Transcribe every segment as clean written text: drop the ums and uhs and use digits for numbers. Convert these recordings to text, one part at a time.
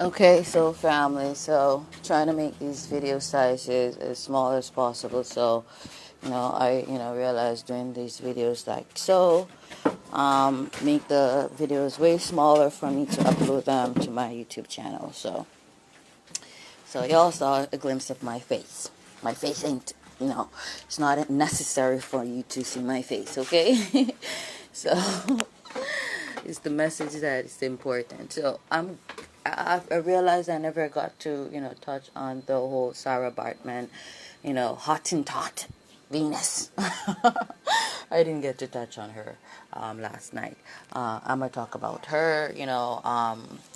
Okay, so family, so trying to make these video sizes as small as possible. So, I realized doing these videos like so, make the videos way smaller for me to upload them to my YouTube channel. So y'all saw a glimpse of my face. My face ain't, it's not necessary for you to see my face, okay? So it's the message that is important. So I realized I never got to, touch on the whole Sarah Bartman, Hottentot Venus. I didn't get to touch on her last night. I'm gonna talk about her, in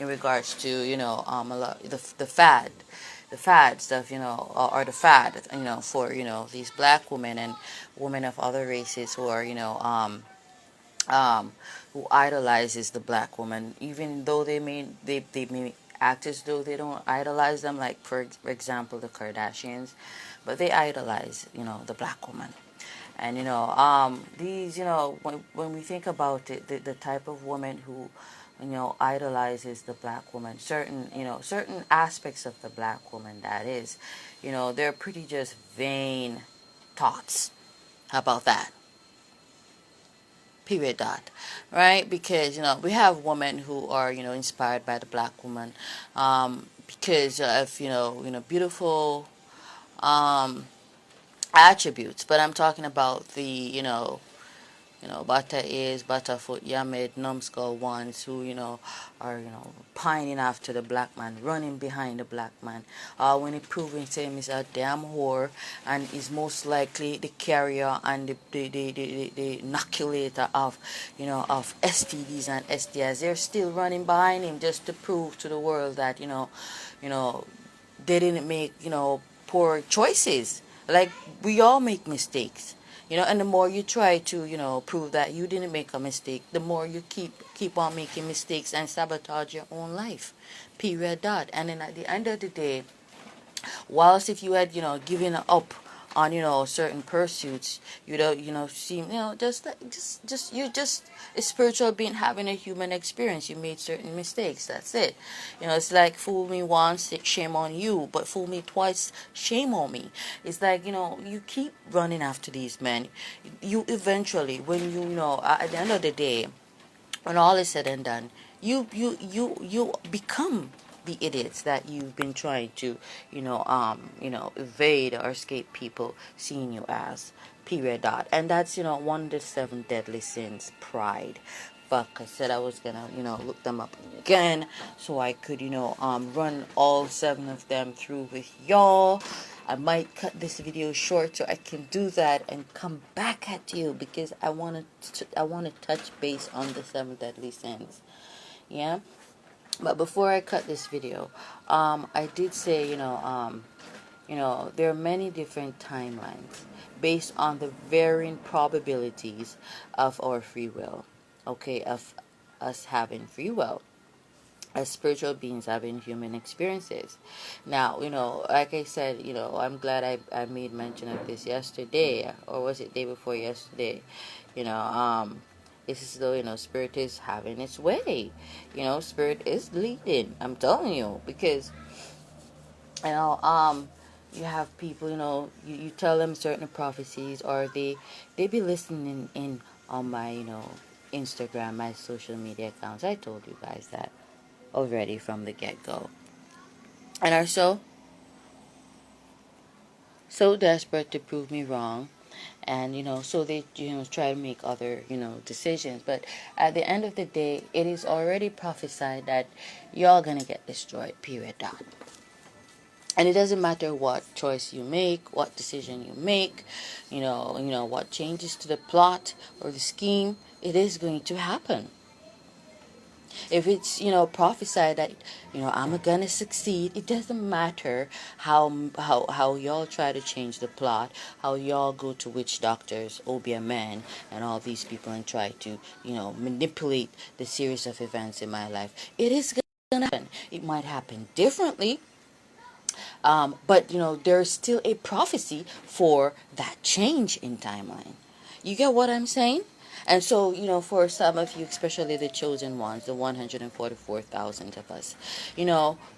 regards to, a lot the fad stuff, or the fad, for these black women and women of other races who are, who idolizes the black woman, even though they may act as though they don't idolize them, like for example the Kardashians, but they idolize the black woman. And these when we think about it, the type of woman who idolizes the black woman, certain aspects of the black woman, that is, they're pretty just vain thoughts. How about that? Period. Dot. Right? Because we have women who are inspired by the black woman, because of beautiful um, attributes. But I'm talking about the Bata is Batafoot, Yamid, Numbskull ones who, are, pining after the black man, running behind the black man. When he proving to him is a damn whore and is most likely the carrier and the inoculator of, of STDs and STIs. They're still running behind him just to prove to the world that, you know, they didn't make, poor choices. Like, we all make mistakes. And the more you try to prove that you didn't make a mistake, the more you keep on making mistakes and sabotage your own life. Period. Dot. And then at the end of the day, whilst if you had given up on certain pursuits, you don't seem you're just a spiritual being having a human experience. You made certain mistakes, that's it. It's like fool me once, shame on you, but fool me twice, shame on me. It's like you keep running after these men. You eventually, when at the end of the day, when all is said and done, you become the idiots that you've been trying to, evade or escape people seeing you as. Period. Dot. And that's one of the seven deadly sins: pride. Fuck, I said I was gonna, look them up again so I could, run all seven of them through with y'all. I might cut this video short so I can do that and come back at you, because I want to touch base on the seven deadly sins. Yeah. But before I cut this video, I did say, there are many different timelines based on the varying probabilities of our free will. Okay, of us having free will as spiritual beings having human experiences. Now, like I said, I'm glad I made mention of this yesterday, or was it day before yesterday? It's as though, spirit is having its way. Spirit is leading. I'm telling you, because, you know, um, you have people, you tell them certain prophecies, or they be listening in on my, Instagram, my social media accounts. I told you guys that already from the get-go, and are so desperate to prove me wrong, and so they try to make other decisions. But at the end of the day, it is already prophesied that y'all gonna get destroyed. Period. Dot. And it doesn't matter what choice you make, what decision you make, what changes to the plot or the scheme, it is going to happen. If it's prophesied that I'm gonna succeed, it doesn't matter how y'all try to change the plot, how y'all go to witch doctors, Obia men, and all these people and try to manipulate the series of events in my life. It is gonna happen. It might happen differently, but there's still a prophecy for that change in timeline. You get what I'm saying? And so, for some of you, especially the chosen ones, the 144,000 of us,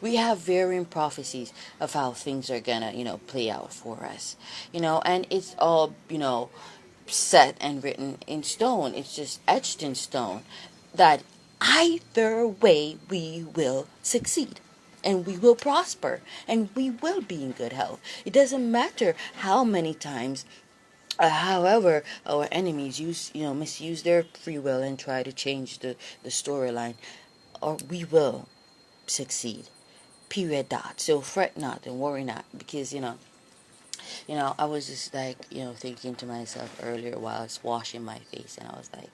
we have varying prophecies of how things are gonna, play out for us. And it's all, set and written in stone. It's just etched in stone that either way we will succeed and we will prosper and we will be in good health. It doesn't matter how many times, however, our enemies misuse their free will and try to change the storyline, or we will succeed. Period. Dot. So fret not and worry not, because I was just like thinking to myself earlier while I was washing my face, and I was like,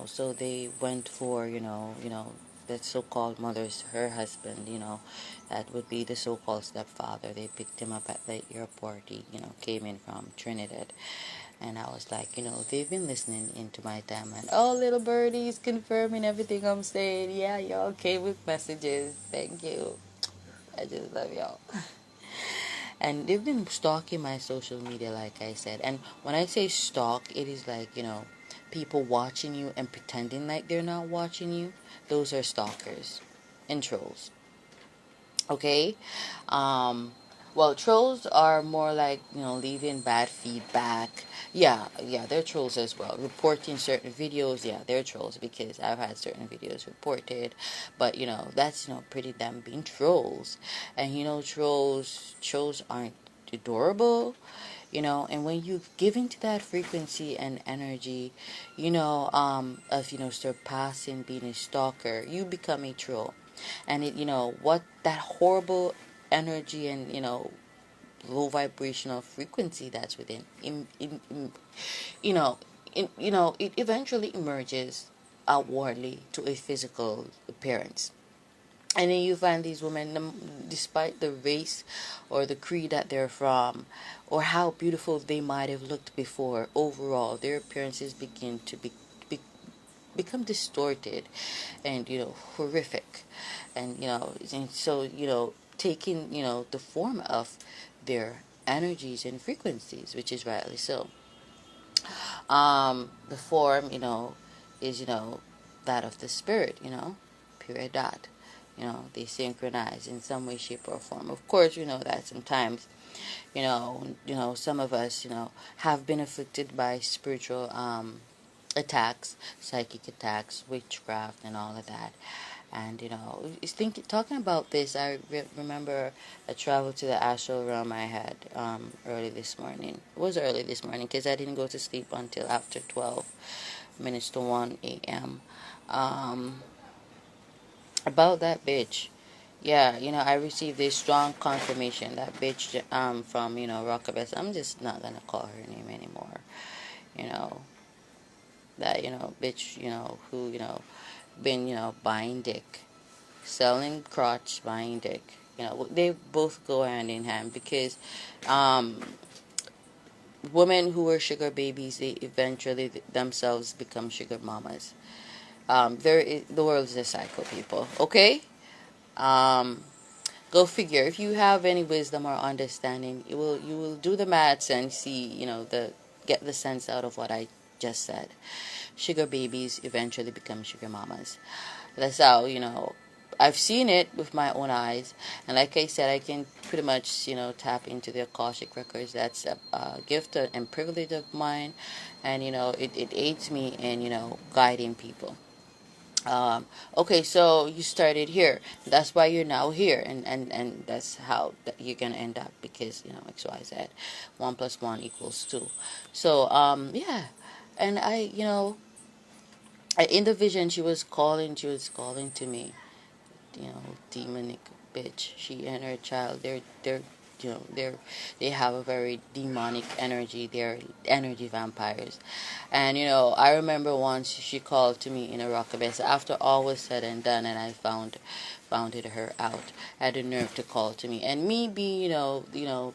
so they went for that so-called mother's her husband, that would be the so-called stepfather. They picked him up at the airport. He came in from Trinidad. And I was like, they've been listening into my time, and oh, little birdie's confirming everything I'm saying. Yeah, y'all came with messages. Thank you. I just love y'all. And they've been stalking my social media, like I said. And when I say stalk, it is like, people watching you and pretending like they're not watching you. Those are stalkers and trolls. Okay? Well, trolls are more like, leaving bad feedback. Yeah, they're trolls as well. Reporting certain videos, yeah, they're trolls, because I've had certain videos reported. But, that's, pretty damn being trolls. And, trolls aren't adorable. And when you give into that frequency and energy, of, surpassing being a stalker, you become a troll. And what that horrible energy and low vibrational frequency that's within you know it eventually emerges outwardly to a physical appearance. And then you find these women, despite the race or the creed that they're from, or how beautiful they might have looked before, overall their appearances begin to be become distorted and horrific. And and so taking the form of their energies and frequencies, which is rightly so. The form is that of the spirit, period. Dot. They synchronize in some way, shape, or form. Of course, that sometimes some of us have been afflicted by spiritual attacks, psychic attacks, witchcraft, and all of that. And talking about this, I remember a travel to the astral realm I had early this morning. It was early this morning because I didn't go to sleep until after 12 minutes to 1 a.m. Um, about that bitch. Yeah, I received a strong confirmation that bitch from Rockabess. I'm just not gonna call her name anymore. You know that bitch. Who been buying dick, selling crotch, buying dick. They both go hand in hand, because women who were sugar babies, they eventually themselves become sugar mamas. The world is a cycle, people. Okay. Um, Go figure. If you have any wisdom or understanding, you will do the maths and see the get the sense out of what I just said. Sugar babies eventually become sugar mamas. That's how I've seen it with my own eyes. And like I said, I can pretty much tap into the Akashic records. That's a gift and privilege of mine. And it aids me in guiding people. Okay, so you started here. That's why you're now here, and that's how you're gonna end up, because XYZ, 1 + 1 = 2. So yeah, and in the vision she was calling to me, demonic bitch. She and her child, they have a very demonic energy. They're energy vampires. And I remember once she called to me in a rockabye. So after all was said and done, and I founded her out, I had the nerve to call to me. And me being the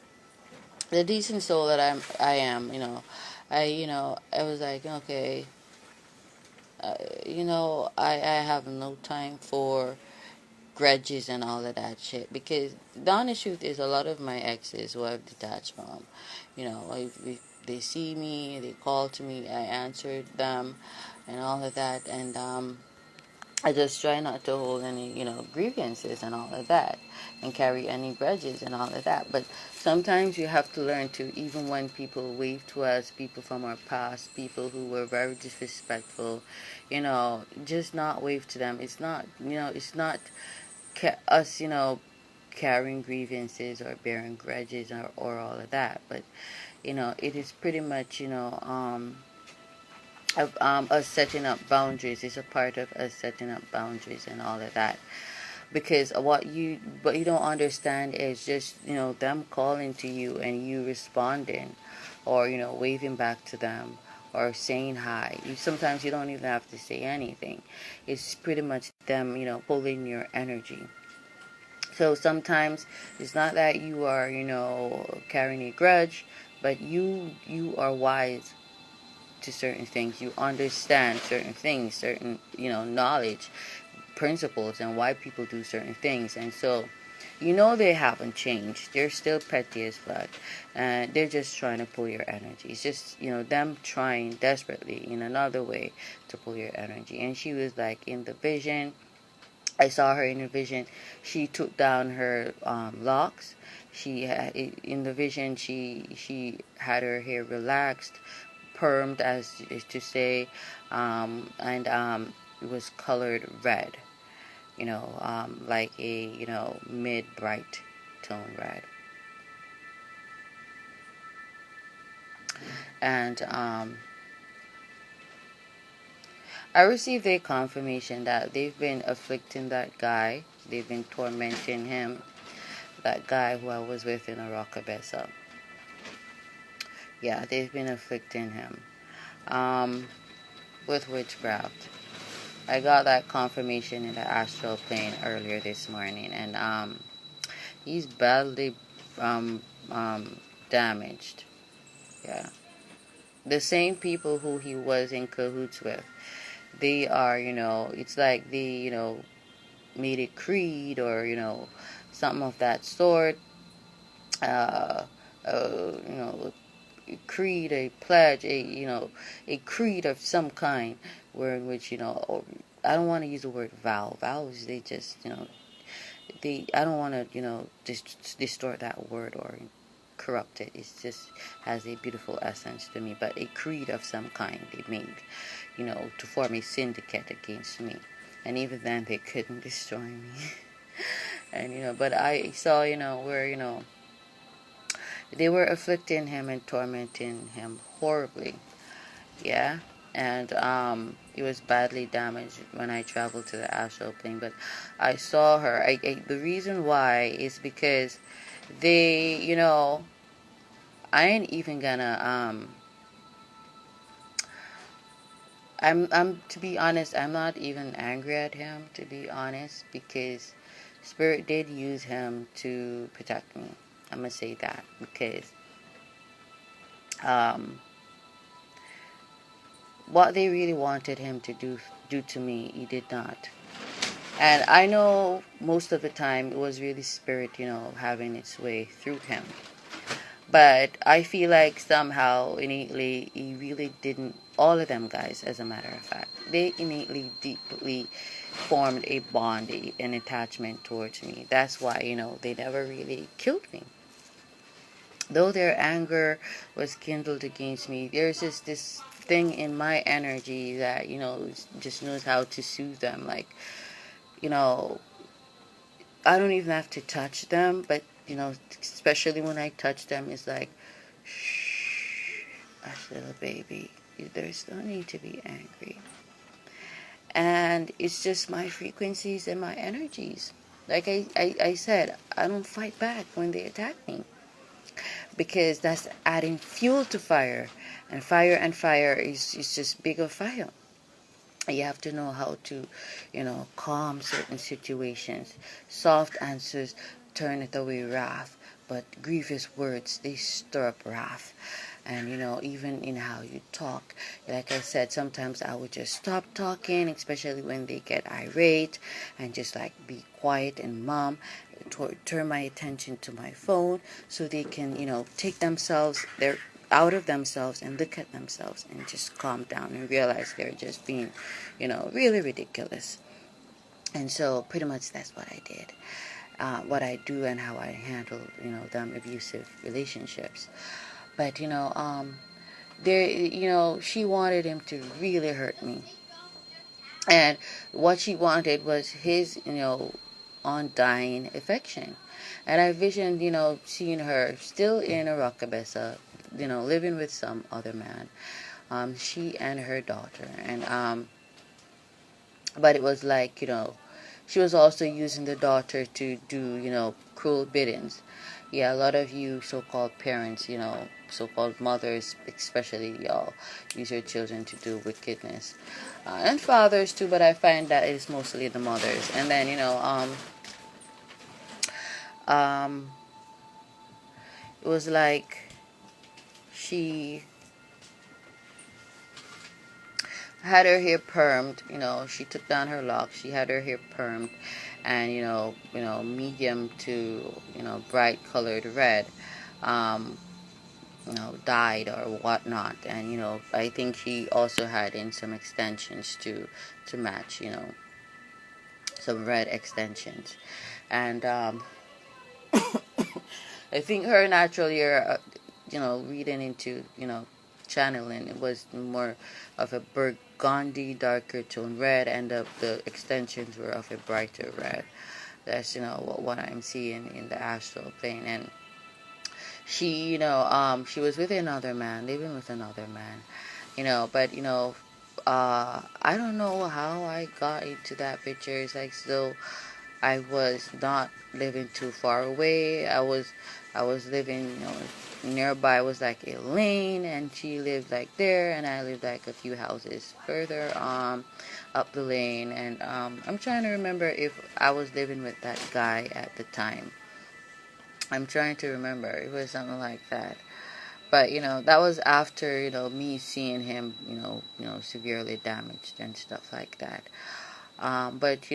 decent soul that I am, I was like, okay, I have no time for grudges and all of that shit, because the honest truth is, a lot of my exes who I've detached from, they see me, they call to me, I answered them, and all of that, and I just try not to hold any, grievances and all of that, and carry any grudges and all of that. But sometimes you have to learn to, even when people wave to us, people from our past, people who were very disrespectful, just not wave to them. It's not, it's not us, carrying grievances or bearing grudges or all of that. But, it is pretty much, of us setting up boundaries. Is a part of us setting up boundaries and all of that, because what you don't understand is just them calling to you and you responding, or waving back to them, or saying hi. Sometimes you don't even have to say anything. It's pretty much them pulling your energy. So sometimes it's not that you are carrying a grudge, but you are wise to certain things. You understand certain things, certain knowledge, principles, and why people do certain things. And so they haven't changed. They're still petty as fuck, and they're just trying to pull your energy. It's just them trying desperately in another way to pull your energy. And she was like in the vision, I saw her in the vision. She took down her locks. She had, in the vision, she had her hair relaxed, permed, as is to say, and it was colored red, like a mid bright tone red. And I received a confirmation that they've been afflicting that guy. They've been tormenting him. That guy who I was with in Arakabesa. Yeah, they've been afflicting him with witchcraft. I got that confirmation in the astral plane earlier this morning, and he's badly damaged. Yeah, the same people who he was in cahoots with. They are, it's like they, made a creed or, something of that sort. A creed, a pledge, a creed of some kind, where in which, or, I don't want to use the word vow. Vows, they just, I don't want to, distort that word or corrupt it. It just has a beautiful essence to me. But a creed of some kind they made, to form a syndicate against me. And even then they couldn't destroy me. And, but I saw, where, they were afflicting him and tormenting him horribly. Yeah. And it was badly damaged when I traveled to the astral plane. But I saw her. The reason why is because they, I ain't even gonna I'm to be honest, I'm not even angry at him, to be honest, because Spirit did use him to protect me. I'm gonna say that because what they really wanted him to do to me, he did not. And I know most of the time it was really Spirit, having its way through him. But I feel like somehow, innately, he really didn't. All of them guys, as a matter of fact, they innately, deeply formed a bond, an attachment towards me. That's why, they never really killed me. Though their anger was kindled against me, there's just this thing in my energy that, just knows how to soothe them. Like, I don't even have to touch them, but, especially when I touch them, it's like, shh, hush, little baby, there's no need to be angry. And it's just my frequencies and my energies. Like I said, I don't fight back when they attack me, because that's adding fuel to fire. And fire is just bigger fire. You have to know how to, calm certain situations. Soft answers turn it away wrath, but grievous words, they stir up wrath. And, even in how you talk, like I said, sometimes I would just stop talking, especially when they get irate, and just like be quiet and mum, turn my attention to my phone so they can, take themselves, out of themselves and look at themselves and just calm down and realize they're just being, really ridiculous. And so pretty much that's what I did. What I do and how I handle, them abusive relationships. But, she wanted him to really hurt me. And what she wanted was his, undying affection. And I visioned, seeing her still in a rockabessa, living with some other man. She and her daughter. And, but it was like, she was also using the daughter to do, cruel biddings. Yeah, a lot of you so-called parents, so-called mothers, especially y'all, use your children to do wickedness. And fathers too, but I find that it's mostly the mothers. And then, it was like she had her hair permed, she took down her locks, she had her hair permed, and, medium to, bright colored red, dyed or whatnot. And, I think she also had in some extensions to match, some red extensions. And, I think her natural hair, reading into, channeling, it was more of a burgundy, darker tone red, and the extensions were of a brighter red. That's, what I'm seeing in the astral plane. And she, she was with another man, living with another man, but, I don't know how I got into that picture. It's like, so I was not living too far away. I was living, nearby was like a lane, and she lived like there, and I lived like a few houses further up the lane. And I'm trying to remember if I was living with that guy at the time. I'm trying to remember. It was something like that. But, that was after, me seeing him, severely damaged and stuff like that. But,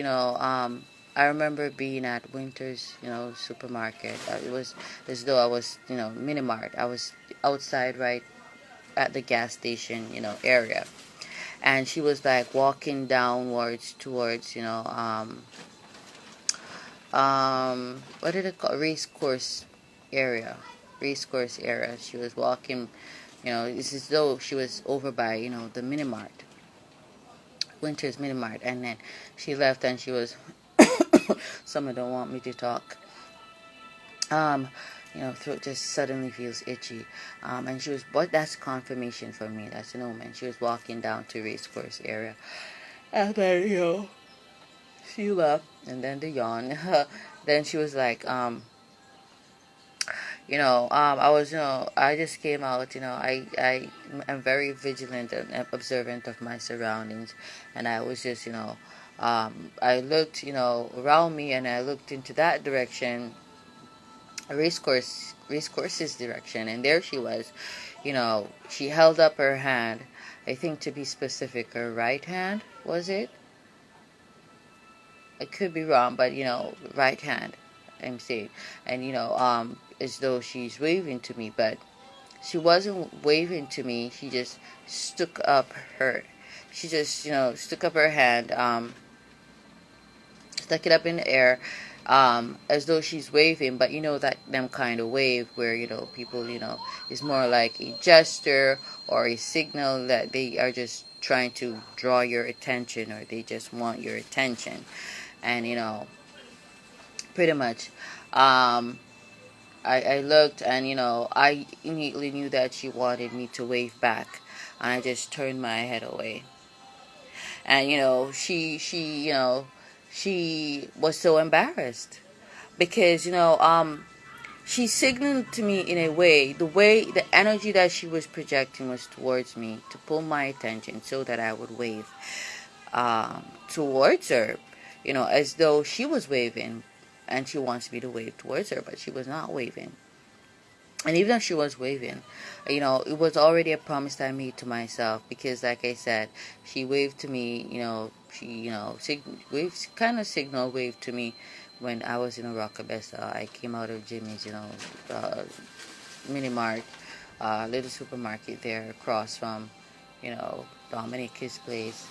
I remember being at Winter's, supermarket. It was as though I was, mini-mart. I was outside right at the gas station, area. And she was like walking downwards towards, what did it call? Race course area. She was walking, it's as though she was over by, the mini-mart. Winter's mini-mart. And then she left and she was... Someone don't want me to talk. Throat just suddenly feels itchy. And she was, but that's confirmation for me. That's an omen. She was walking down to race course area. And then, she left. And then the yawn. Then she was like, I was, I just came out, I am very vigilant and observant of my surroundings. And I was just, I looked, around me, and I looked into that direction, racecourse's direction, and there she was. She held up her hand. I think, to be specific, her right hand, was it? I could be wrong, but right hand, I'm saying. And as though she's waving to me, but she wasn't waving to me. She just stuck up her hand, stuck it up in the air, as though she's waving. But that them kind of wave where people, is more like a gesture or a signal that they are just trying to draw your attention, or they just want your attention. And pretty much, I looked, and I immediately knew that she wanted me to wave back, and I just turned my head away. And she was so embarrassed, because she signaled to me in a way, the energy that she was projecting was towards me, to pull my attention so that I would wave towards her, as though she was waving, and she wants me to wave towards her, but she was not waving. And even if she was waving, it was already a promise that I made to myself, because, like I said, she waved to me, she, signal waved to me when I was in a rockabessa. I came out of Jimmy's, mini mart, little supermarket there across from, Dominica's place.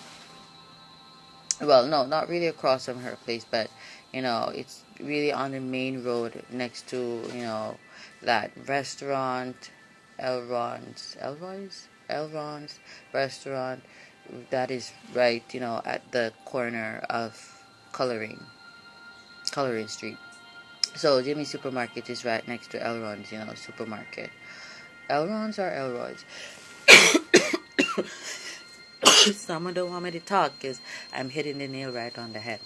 Well, no, not really across from her place, but it's really on the main road next to that restaurant, Elron's restaurant, that is right, at the corner of Coloring Street. So Jimmy's supermarket is right next to Elron's, supermarket. Elron's or Elroy's? Someone don't want me to talk because I'm hitting the nail right on the head.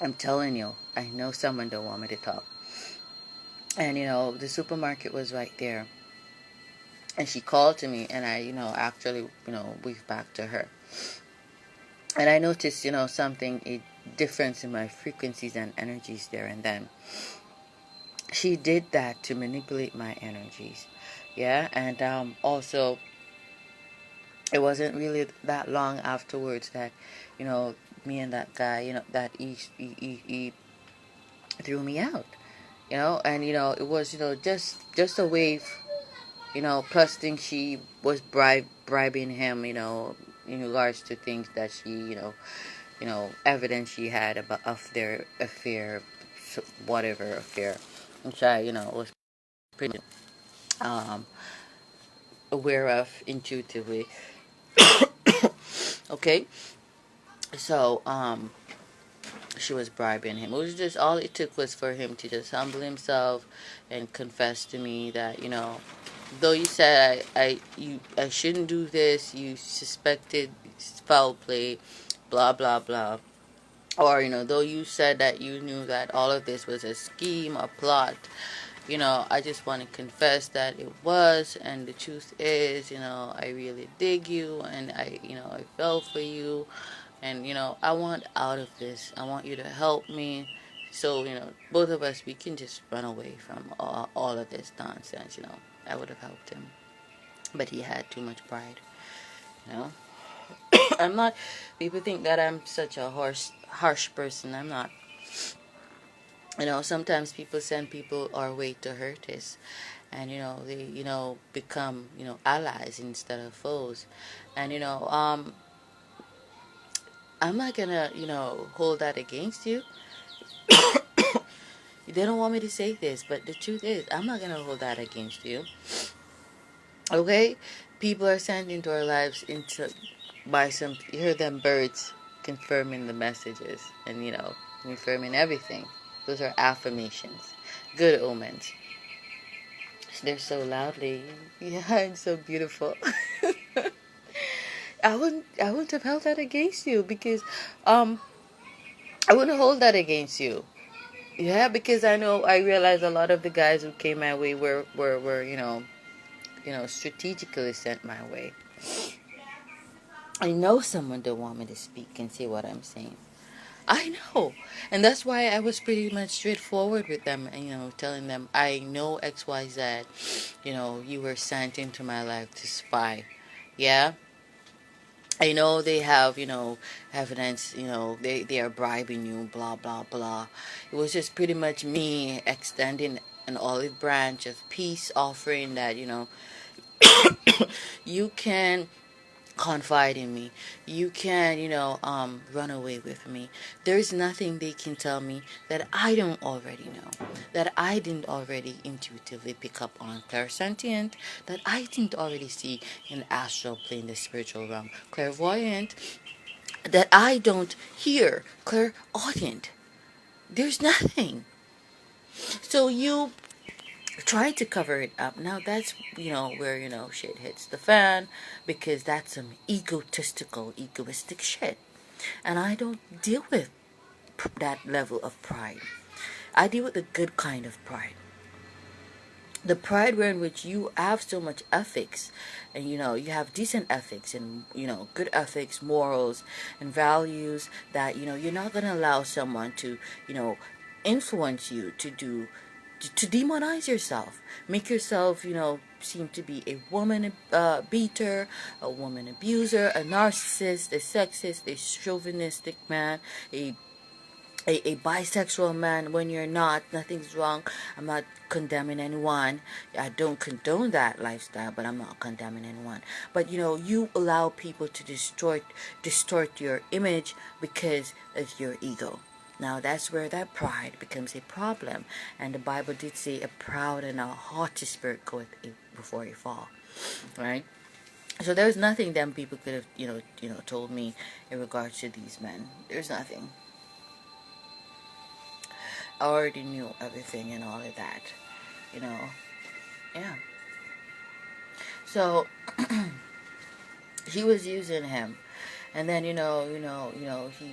I'm telling you, I know someone don't want me to talk. And the supermarket was right there. And she called to me, and I, actually, waved back to her. And I noticed, something, a difference in my frequencies and energies there and then. She did that to manipulate my energies. Yeah, and also, it wasn't really that long afterwards that, me and that guy, that he threw me out. And it was just a wave, plus things she was bribing him, in regards to things that she, evidence she had about of their affair, whatever affair, which I, was pretty um aware of intuitively. Okay, so she was bribing him. It was just, all it took was for him to just humble himself and confess to me that, though you said I shouldn't do this, you suspected foul play, blah blah blah, or though you said that you knew that all of this was a scheme, a plot, I just want to confess that it was, and the truth is, I really dig you, and I fell for you, and I want out of this. I want you to help me, so both of us, we can just run away from all of this nonsense. I would have helped him, but he had too much pride. you know I'm not. People think that I'm such a harsh person. I'm not. Sometimes people send people our way to hurt us, and they become allies instead of foes, and I'm not gonna hold that against you. They don't want me to say this, but the truth is, I'm not gonna hold that against you. Okay, people are sent into our lives into by some. You hear them birds confirming the messages, and confirming everything. Those are affirmations, good omens. They're so loudly, yeah, and so beautiful. I wouldn't have held that against you, because I wouldn't hold that against you. Yeah, because I realize a lot of the guys who came my way were strategically sent my way. I know someone don't want me to speak and say what I'm saying. I know. And that's why I was pretty much straightforward with them, and telling them, I know XYZ, you were sent into my life to spy. Yeah? I know they have, evidence, they are bribing you, blah, blah, blah. It was just pretty much me extending an olive branch of peace, offering that, you can confide in me. You can, run away with me. There's nothing they can tell me that I don't already know, that I didn't already intuitively pick up on clairsentient, that I didn't already see in the astral plane, the spiritual realm, clairvoyant, that I don't hear, clairaudient. There's nothing. So you try to cover it up. Now that's where shit hits the fan, because that's some egoistic shit, and I don't deal with that level of pride. I deal with the good kind of pride, the pride where in which you have so much ethics, and you have decent ethics, and good ethics, morals, and values, that you're not going to allow someone to influence you to demonize yourself, make yourself seem to be a woman beater, a woman abuser, a narcissist, a sexist, a chauvinistic man, a a bisexual man when you're not. Nothing's wrong. I'm not condemning anyone. I don't condone that lifestyle, but I'm not condemning anyone. But you allow people to distort your image because of your ego. Now that's where that pride becomes a problem. And the Bible did say a proud and a haughty spirit goeth before a fall. Right? So there's nothing them people could have, told me in regards to these men. There's nothing. I already knew everything and all of that, yeah. So he was using him, and then he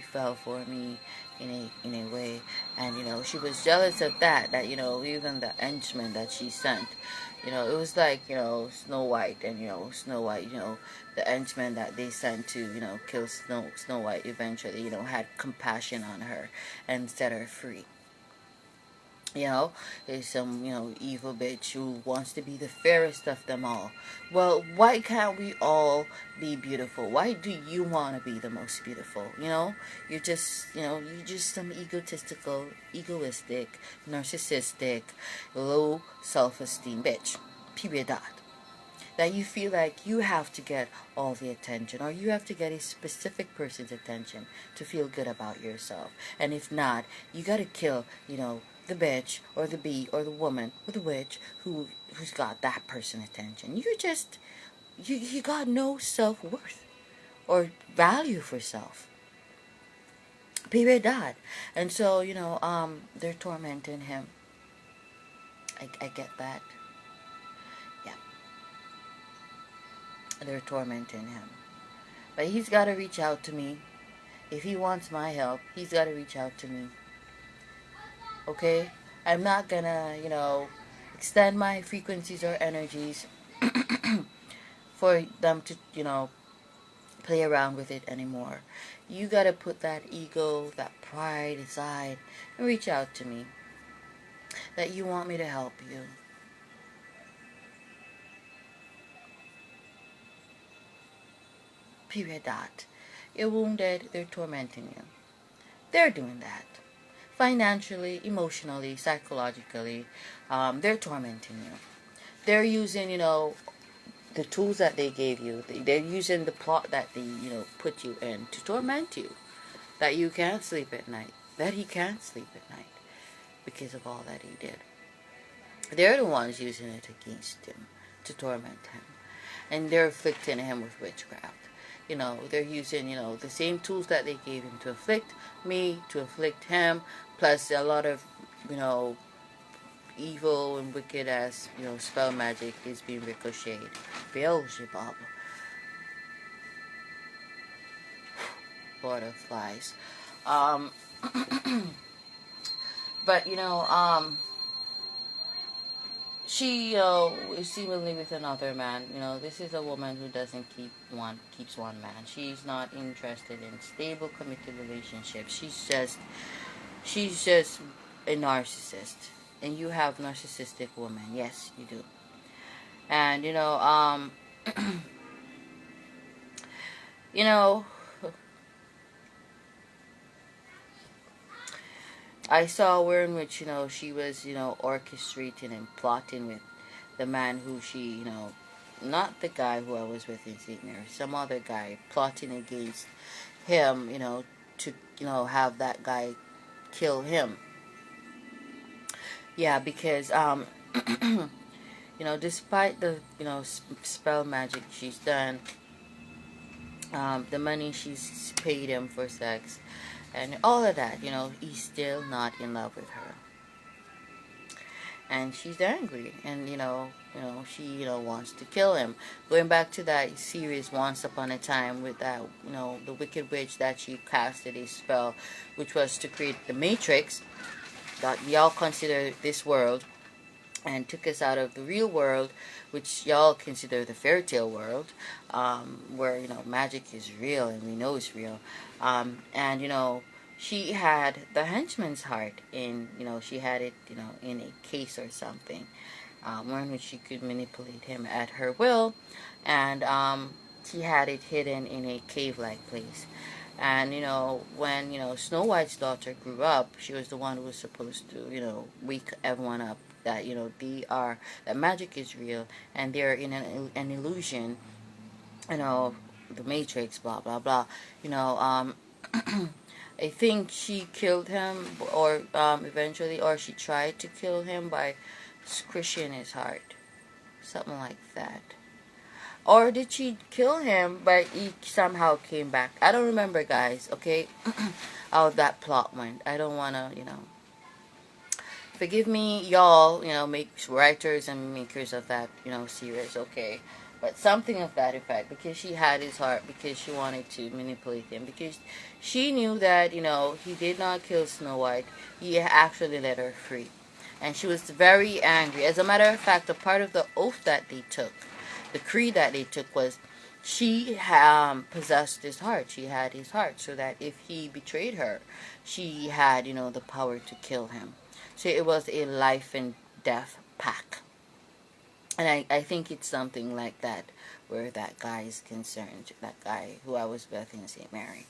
fell for me in a way, and she was jealous of that. Even the henchman that she sent, it was like Snow White and Snow White, the henchman that they sent to kill Snow White eventually had compassion on her and set her free. There's some, evil bitch who wants to be the fairest of them all. Well, why can't we all be beautiful? Why do you want to be the most beautiful? You're just some egotistical, egoistic, narcissistic, low self-esteem bitch. Period. That you feel like you have to get all the attention, or you have to get a specific person's attention to feel good about yourself. And if not, you gotta kill, the bitch or the bee or the woman or the witch who's got that person's attention. You got no self-worth or value for self. Period. That. And so, they're tormenting him. I get that. Yeah. They're tormenting him. But he's got to reach out to me. If he wants my help, he's got to reach out to me. Okay? I'm not gonna, extend my frequencies or energies for them to, play around with it anymore. You gotta put that ego, that pride aside and reach out to me. That you want me to help you. Period. Dot. You're wounded, they're tormenting you. They're doing that. Financially, emotionally, psychologically, they're tormenting you. They're using, the tools that they gave you. They're using the plot that they, put you in to torment you. That you can't sleep at night. That he can't sleep at night because of all that he did. They're the ones using it against him to torment him. And they're afflicting him with witchcraft. They're using, the same tools that they gave him to afflict me, to afflict him, plus a lot of, evil and wicked ass, spell magic is being ricocheted. Beelzebub. Lord of Flies. But, she, is seemingly with another man. This is a woman who doesn't keeps one man. She's not interested in stable, committed relationships. She's just a narcissist. And you have narcissistic women. Yes, you do. And, I saw where in which, she was, orchestrating and plotting with the man who she, not the guy who I was with in St. Mary, some other guy, plotting against him, to, have that guy kill him. Yeah, because, despite the, spell magic she's done, the money she's paid him for sex, and all of that, he's still not in love with her. And she's angry, and, she, wants to kill him. Going back to that series, Once Upon a Time, with that, the Wicked Witch that she casted a spell, which was to create the Matrix, that y'all consider this world, and took us out of the real world, which y'all consider the fairy tale world, where, magic is real, and we know it's real. And, she had the henchman's heart in, she had it, in a case or something, in which she could manipulate him at her will, and, she had it hidden in a cave-like place. And when Snow White's daughter grew up, she was the one who was supposed to wake everyone up that that magic is real, and they're in an illusion, you know the Matrix, blah blah blah. you know um I think she killed him, or eventually, or she tried to kill him by squishing his heart, something like that. Or did she kill him but he somehow came back? I don't remember, guys, okay? How that plot went. I don't want to, forgive me, y'all, make writers and makers of that, series, okay? But something of that effect, because she had his heart, because she wanted to manipulate him, because she knew that, he did not kill Snow White. He actually let her free. And she was very angry. As a matter of fact, a part of the oath that they took, the creed that they took, was she possessed his heart. She had his heart, so that if he betrayed her, she had, the power to kill him. So it was a life and death pact. And I think it's something like that where that guy is concerned, that guy who I was with in St. Mary.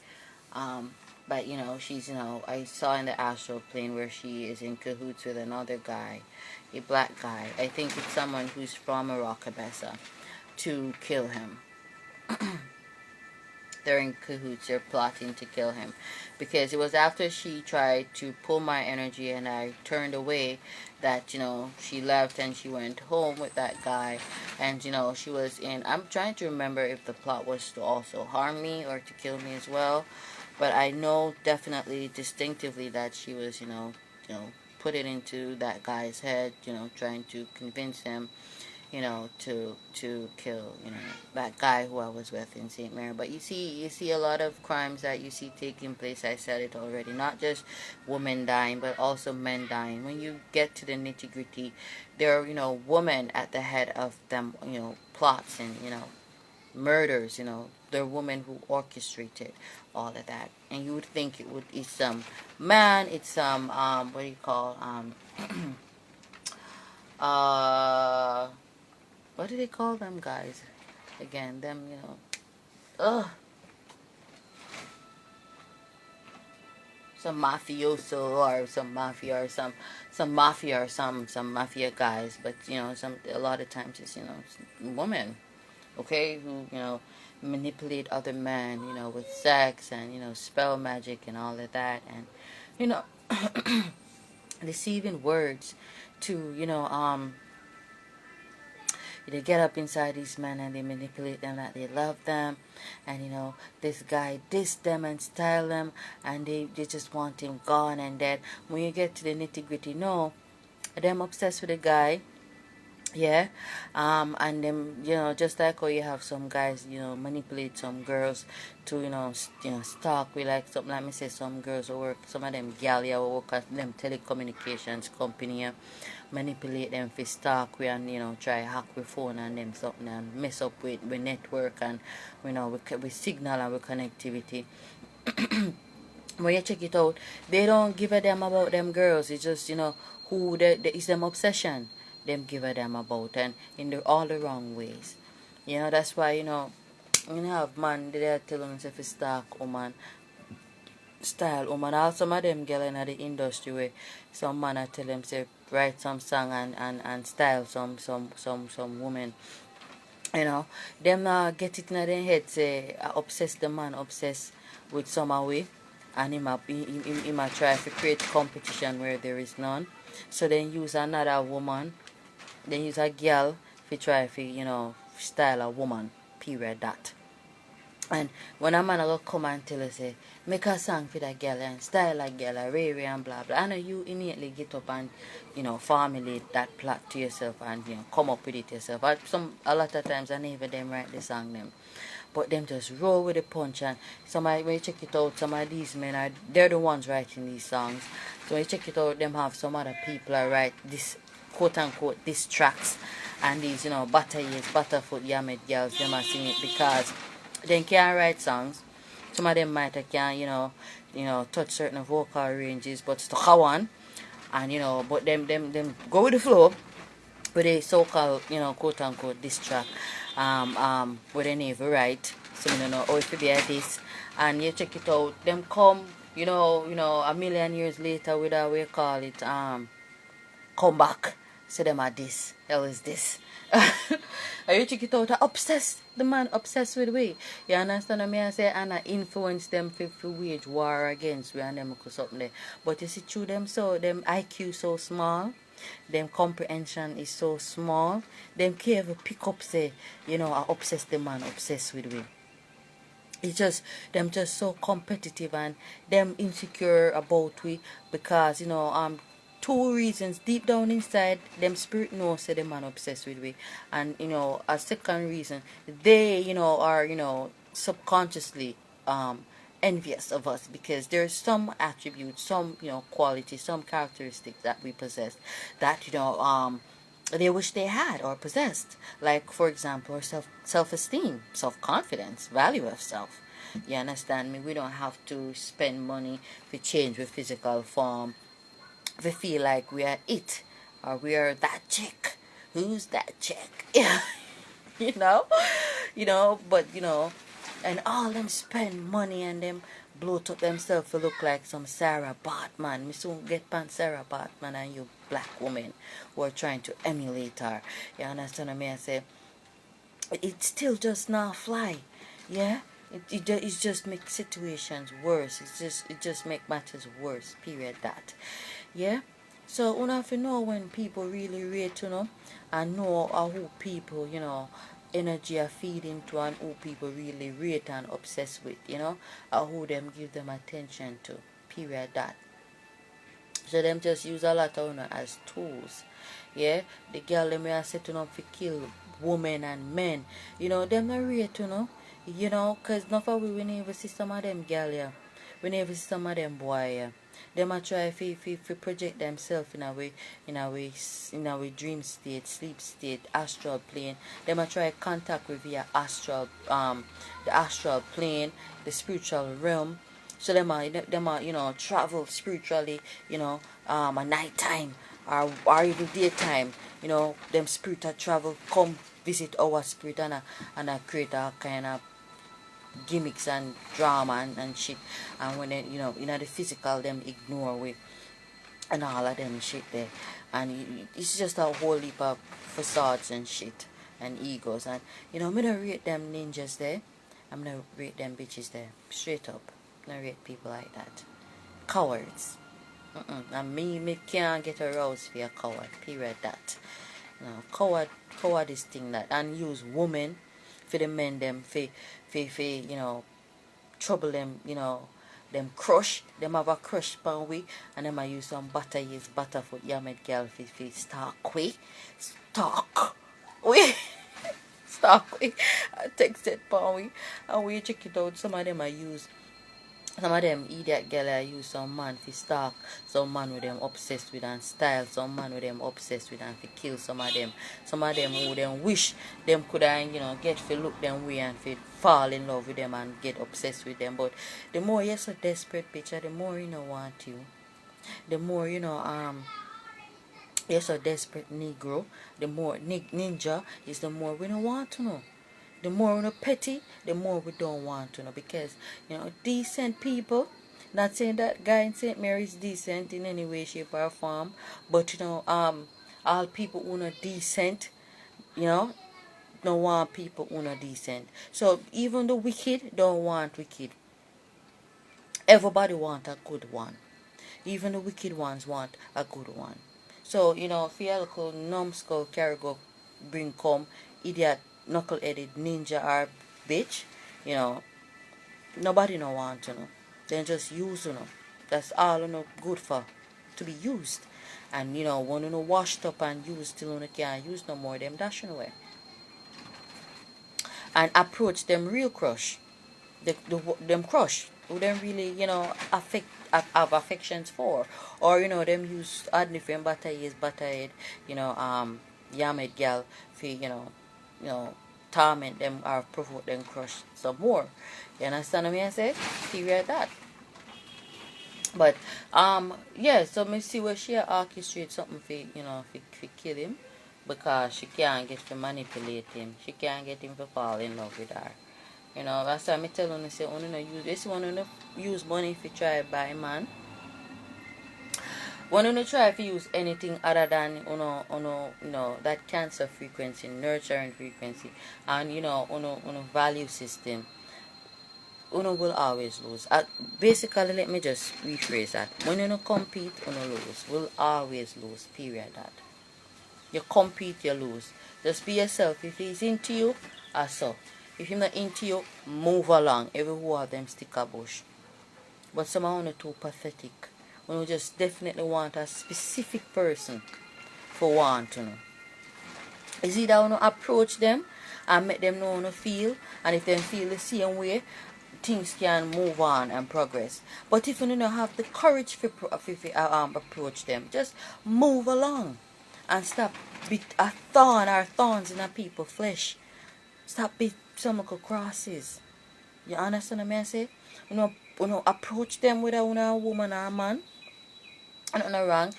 But, she's, I saw in the astral plane where she is in cahoots with another guy, a black guy. I think it's someone who's from Arokabessa, to kill him. They're in cahoots, they're plotting to kill him. Because it was after she tried to pull my energy and I turned away that, she left and she went home with that guy. And, she was in, I'm trying to remember if the plot was to also harm me or to kill me as well. But I know definitely, distinctively, that she was, put it into that guy's head, trying to convince him, to kill, that guy who I was with in St. Mary. But you see a lot of crimes that you see taking place. I said it already. Not just women dying, but also men dying. When you get to the nitty gritty, there are, women at the head of them, plots and, murders, they're women who orchestrated all of that. And you would think it's some man, it's some, what do you call, what do they call them guys? Again, them, some mafioso or some mafia or some mafia or some mafia guys. But, a lot of times it's, women, okay, who, manipulate other men, with sex and, spell magic and all of that. And, deceiving words to, they get up inside these men and they manipulate them that they love them, and this guy diss them and style them, and they just want him gone and dead. When you get to the nitty gritty, no, them obsessed with the guy. Yeah, and then just like how you have some guys, manipulate some girls to stalk. We like something like me say, some girls who work, some of them gal yeah who work at them telecommunications company, manipulate them for stalk we and try hack with phone and them something and mess up with network and with signal and with connectivity. When you check it out, they don't give a damn about them girls. It's just who it's them obsession them give a damn about, and in all the wrong ways. That's why have man they tell them if you stalk woman, style woman. Also some of them girl in the industry where some man I tell them say write some song and style some woman. Them get it in their head say obsess the man obsessed with some way, and he might try to create competition where there is none. So then use another woman, then use a girl to try to, style a woman, period, that. And when a man will come and tell us, say, make a song for that girl and style a girl, a Ray and blah, blah. I know you innately get up and, formulate that plot to yourself and, come up with it yourself. A lot of times I never them write the song them. But them just roll with the punch, and when you check it out, some of these men they're the ones writing these songs. So when you check it out, them have some other people that write this quote unquote these tracks, and these butterfoot yammed girls them are sing it because they can't write songs. Some of them might can touch certain vocal ranges, but stuck on, and but them go with the flow with a so-called quote unquote diss track where they never write, So I don't know how it could be like this. And you check it out, them come, a million years later with a we call it come back. So them are this. Hell is this. Are you check it out? Obsessed. The man obsessed with we. You understand what I say? And I influence them to wage war against we and them or something there. But you see through them so them IQ so small. Them comprehension is so small. Them can't even pick up say, I obsessed the man obsessed with we. It's just them just so competitive and them insecure about we because two reasons deep down inside them spirit knows say the man obsessed with we, and a second reason they are subconsciously envious of us because there's some attributes, some qualities, some characteristics that we possess that they wish they had or possessed, like for example self-esteem, self-confidence, value of self. You understand me? We don't have to spend money to change the physical form. We feel like we are it or we are that chick. Who's that chick? Yeah. you know but and all them spend money and them bloat up themselves to look like some Sarah Bartman. Me soon get pan Sarah Bartman and you black woman who are trying to emulate her. You understand what I say? It still just not fly. Yeah? It just make situations worse. It just make matters worse. Period that. Yeah? So you have to know when people really rate, and know who people, energy are feeding to and who people really rate and obsess with, or who them give them attention to. Period that. So them just use a lot of as tools. Yeah? The girl them are setting up to kill women and men. Them not rate, because not for we never see some of them girl yeah. We never see some of them boy yeah. Them a try to project themselves in a way dream state, sleep state, astral plane. Them a try contact with via the astral plane, the spiritual realm. So them a travel spiritually, a night time or even daytime. Them spirit a travel come visit our spirit and create a kind of gimmicks and drama and shit. And when they, the physical them ignore we and all of them shit there. And it's just a whole heap of facades and shit and egos. And I'm gonna rate them ninjas there. I'm gonna rate them bitches there. Straight up. I'm gonna rate people like that. Cowards. And me can't get aroused for a coward. Period that. Coward is thing that and use women for the men them for trouble them, them crush, them have a crush pan we and them I use some butter years butterfoot yamed girl for stalk we. Stalk we stalk we text it pan we and we check it out. Some of them I use some of them idiot girl I use some man for stalk, some man with them obsessed with and style, some man with them obsessed with and for kill some of them who them wish them could get for look them way and for fall in love with them and get obsessed with them. But the more you're so desperate picture, the more want you. The more you're so desperate Negro, the more ninja is the more we don't want to know. The more we're petty, the more we don't want to know. Because, decent people, not saying that guy in St. Mary is decent in any way, shape, or form, but, all people who are decent, don't want people who are decent. So, even the wicked don't want wicked. Everybody want a good one. Even the wicked ones want a good one. So, Fialco, numbskull, cargo, bring come, idiot, knuckle-headed ninja or bitch, nobody no want to know. They just use That's all good for, to be used. And when washed up and used till can't use no more, them dashing away. And approach them real crush. Them crush who them really, have affections for. Or, them use ordinary friend batterhead, yamed gal for, torment them or provoke them crush some more. You understand what I say? Period that. But so me see where she orchestrate something for kill him because she can't get to manipulate him. She can't get him to fall in love with her. You know, that's why I tell you, say, you know, use this one, you use money if you try buy man. When you try to use anything other than you know that cancer frequency, nurturing frequency, and value system, will always lose. Basically, let me just rephrase that. When you compete, lose. Will always lose. Period. That you compete, you lose. Just be yourself. If he's into you, so. If he's not into you, move along. Every one of them stick a bush. But some are too pathetic. We just definitely want a specific person for want to know. Is either want to approach them and make them know how to feel, and if they feel the same way, things can move on and progress. But if you don't have the courage to approach them, just move along and stop be a thorn or thorns in a people's flesh. Stop be some of the crosses. You understand what I say? Approach them with a woman or a man. Nothing wrong.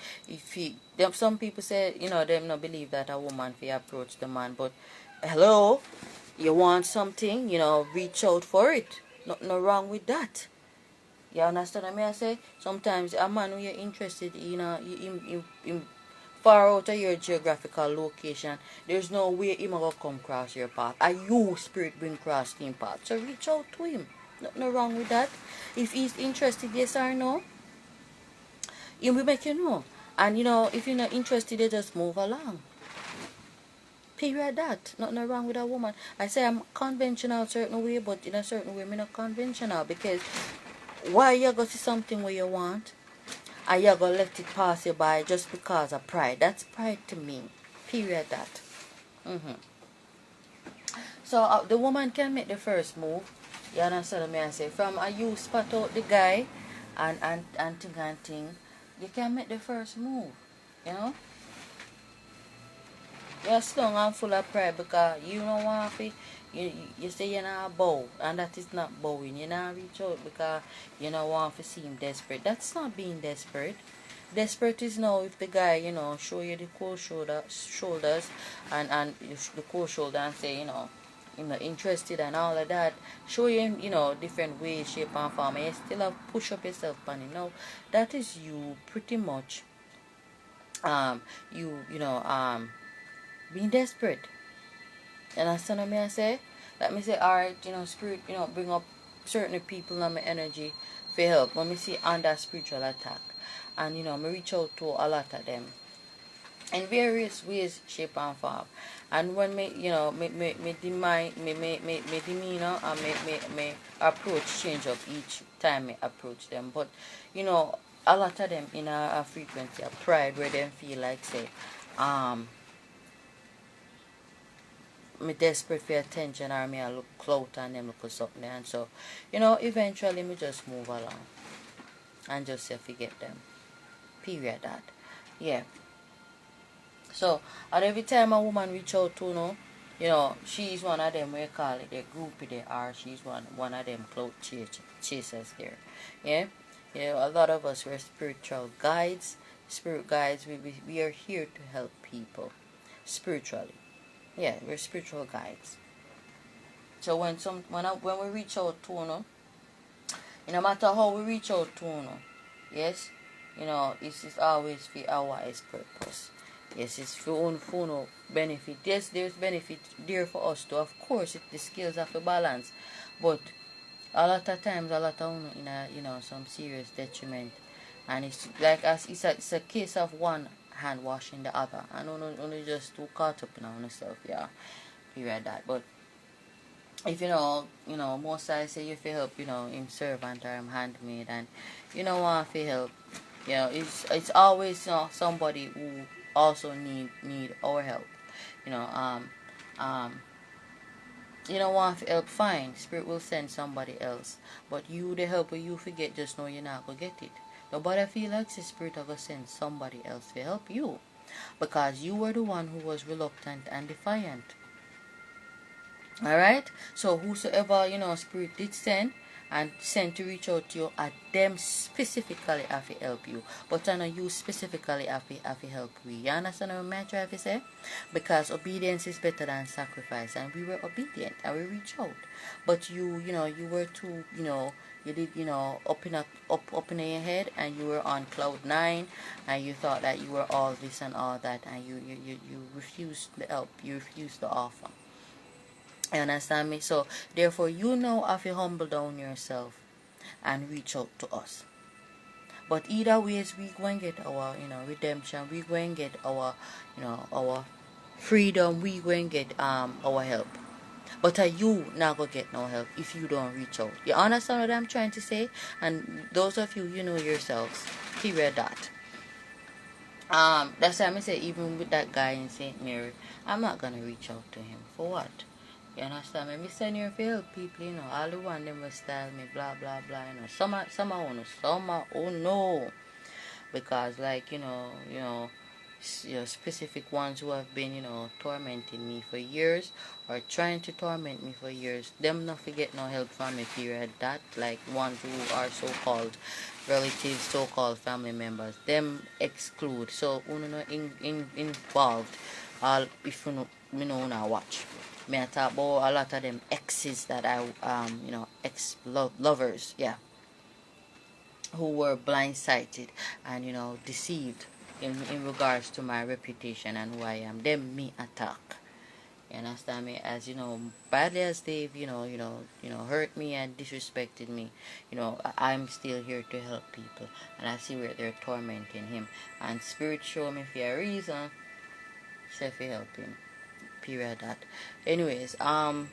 Some people say, them not believe that a woman fi approach the man, but hello, you want something, reach out for it. Nothing wrong with that. You understand what I say? Sometimes a man who you're interested in far out of your geographical location, there's no way him gonna come cross your path. Are you spirit bring cross him path? So reach out to him. Nothing wrong with that. If he's interested, yes or no, he will make you know. And if you're not interested, you just move along. Period that. Nothing wrong with a woman. I say I'm conventional a certain way, but in a certain way I'm not conventional, because why you go to something where you want and you go let it pass you by just because of pride? That's pride to me. Period that. So the woman can make the first move. You understand what I say? From you spot out the guy and thing, you can make the first move. You're strong and full of pride because you don't want to. You say you're not bow, and that is not bowing. You're not reach out because you don't want to seem desperate. That's not being desperate. Desperate is now if the guy, show you the cold shoulders and the cold shoulder and say, interested and all of that. Show you, different ways, shape and form. And you still have push up yourself on it. Now, that is you pretty much, being desperate. You understand what I say? Let me say, alright, spirit, bring up certain people in my energy for help. When me see under spiritual attack. And, me reach out to a lot of them in various ways, shape and form. And when me demeanor and me approach change up each time me approach them. But, a lot of them in a frequency of pride where they feel like, say, me desperate for attention, or me I look clout and them look something there. And so, eventually me just move along and just say forget them. Period that. Yeah. So, and every time a woman reach out to she's one of them, we call it, the groupie there, or she's one of them clout chasers there. Yeah? A lot of us, we're spiritual guides. Spirit guides, we are here to help people spiritually. Yeah, we're spiritual guides. So when we reach out to no matter how we reach out to yes, it's always for our wise purpose. Yes, it's for own benefit. Yes, there's benefit there for us too. Of course, the skills have a balance, but a lot of times, a lot of in a some serious detriment, and it's like it's a case of one hand washing the other, and only just too caught up in yourself. Yeah, period that. But if most I say you feel help, him servant or him handmaid, and want to help, it's always somebody who also need our help. You don't want to help, fine. Spirit will send somebody else. But you, the helper, you forget, just know you're not going to get it. Nobody feel like the Spirit of God send somebody else to help you. Because you were the one who was reluctant and defiant. Alright? So whosoever, Spirit did send, and sent to reach out to you, are them specifically have to help you. But I know you specifically have to help we. You understand what I'm trying to say? Because obedience is better than sacrifice, and we were obedient and we reached out. But you were too, you did, up in your head, and you were on cloud nine, and you thought that you were all this and all that, and you refused the help, you refused the offer. You understand me? So therefore, you now have to humble down yourself and reach out to us. But either ways, we go and get our, redemption. We go and get our, our freedom. We go and get our help. But are you not gonna get no help if you don't reach out? You understand what I'm trying to say? And those of you, you know yourselves. Period. That. That's why I say, even with that guy in St. Mary, I'm not gonna reach out to him. For what? You understand me? Me send here for help people, all the one them will style me, blah blah blah, Some oh no. Because like, specific ones who have been, tormenting me for years, or trying to torment me for years, them not forget no help from me, period. That, like, ones who are so called relatives, so called family members, them exclude. So no involved. All if you know now watch. Me I talk about a lot of them exes that I ex lovers, yeah, who were blindsided and deceived in regards to my reputation and who I am. Them me attack. You understand me? As badly as they've hurt me and disrespected me, I'm still here to help people, and I see where they're tormenting him. And spirit show me for a reason, say for help him. Period. That. Anyways, but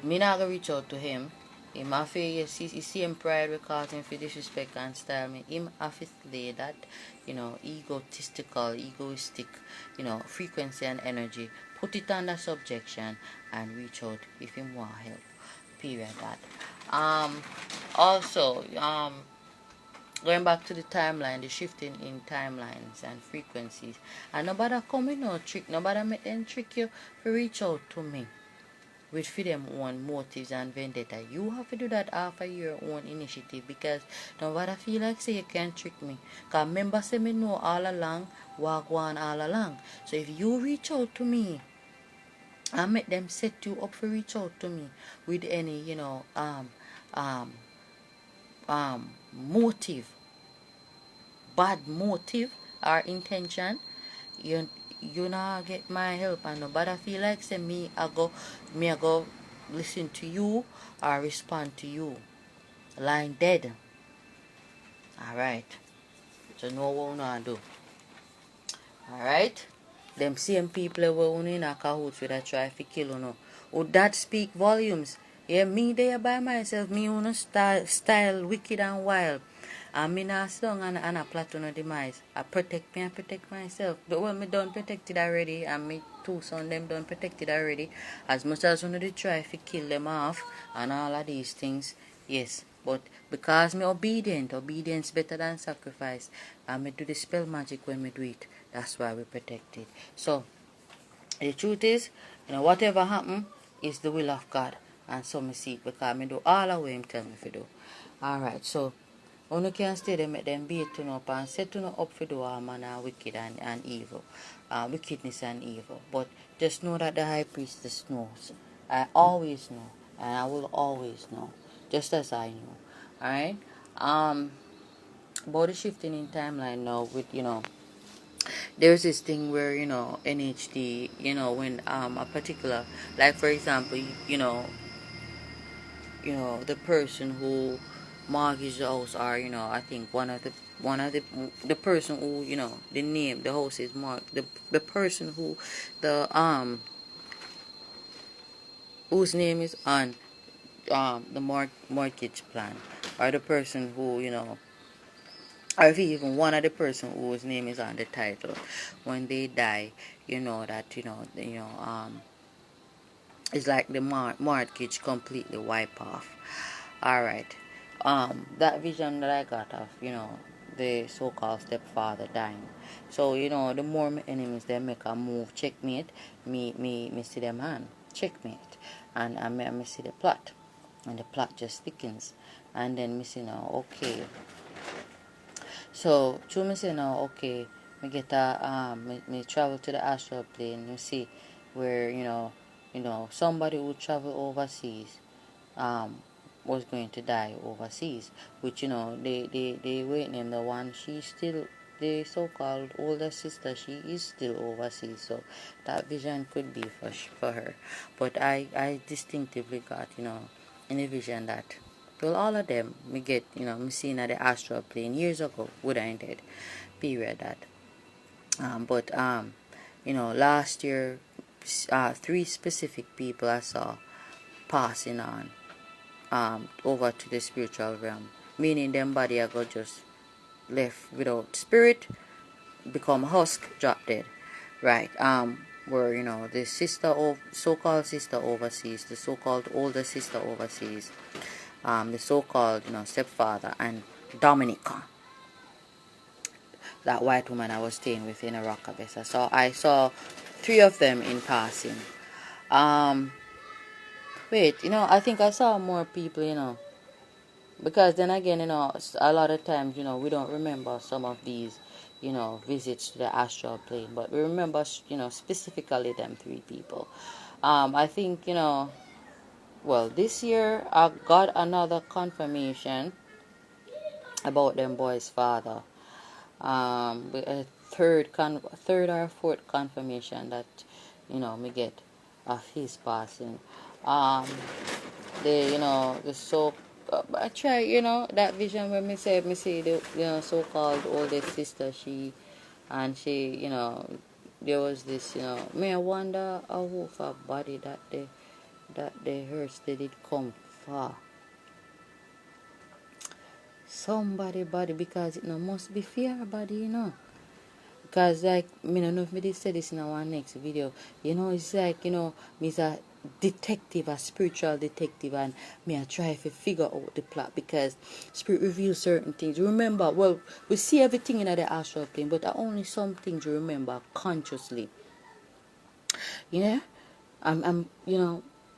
me not gonna reach out to him. Him have to, you see him pride will cause him for disrespect and style me. Him have to slay that, egoistic, frequency and energy. Put it under subjection and reach out if him want help. Period. That. Also, going back to the timeline, the shifting in timelines and frequencies. And nobody come with no trick. Nobody make them trick you to reach out to me with for them own motives and vendetta. You have to do that after your own initiative, because nobody feel like say you can trick me. Because remember say me know all along, walk on all along. So if you reach out to me, I make them set you up for reach out to me with any, motive, bad motive or intention, you not get my help, and nobody feel like say me I go listen to you or respond to you. Line dead. Alright. So know what we not do. Alright? Them same people who in a cahoots with a try to kill you. Would that speak volumes? Yeah, me there by myself, me on style wicked and wild. And me not stung and a plot on a demise. I protect me and protect myself. But when me done protected already, and me two son them done protected already, as much as when they try to kill them off and all of these things, yes. But because me obedience better than sacrifice, and me do the spell magic when me do it. That's why we protected. So the truth is, whatever happen is the will of God. And so me see it, because me do all the way him tell me to do. Alright, so you can stay there, make them beat you up and set you up for do all manner wicked and evil. Wickedness and evil. But just know that the high priestess knows. I always know. And I will always know. Just as I know. Alright? About the shifting in timeline now with, there's this thing where, NHD, when a particular, like for example, the person who mortgaged the house, or I think one of the person who, the name, the house is marked, the person who whose name is on the mortgage plan, or the person who, or if even one of the person whose name is on the title, when they die, it's like the mortgage completely wipe off. Alright. That vision that I got of, the so-called stepfather dying. So, the more my enemies they make a move, checkmate, me see them hand. Checkmate. And I see the plot. and the plot just thickens. And then me say now, okay. So through me say now, okay, me get me travel to the astral plane. You see where somebody who travel overseas was going to die overseas, which they waiting in the one. She's still the so-called older sister. She is still overseas, so that vision could be for her. But I distinctively got in a vision that, well, all of them me get me seen at the astral plane years ago, would I did period that but last year 3 specific people I saw passing on over to the spiritual realm, meaning them body I got just left without spirit, become husk, drop dead, right? Where the sister of so-called sister overseas, the so-called older sister overseas, the so-called stepfather, and Dominica, that white woman I was staying with in a Rockabessa. So I saw 3 of them in passing. Wait, I think I saw more people, because then again, a lot of times, we don't remember some of these, visits to the astral plane, but we remember, specifically them 3 people. I think, well, this year I got another confirmation about them boys' father. A third or fourth confirmation that me get of his passing. The so I try that vision where me see the so-called oldest sister, she there was this me I wonder how for body that the hearse did it come for somebody body, because it must be fear body, because like me don't know if me did say this in our next video, it's like me's a detective, a spiritual detective, and me I try to figure out the plot, because spirit reveals certain things. Remember, well, we see everything in the astral plane, but only some things you remember consciously. I'm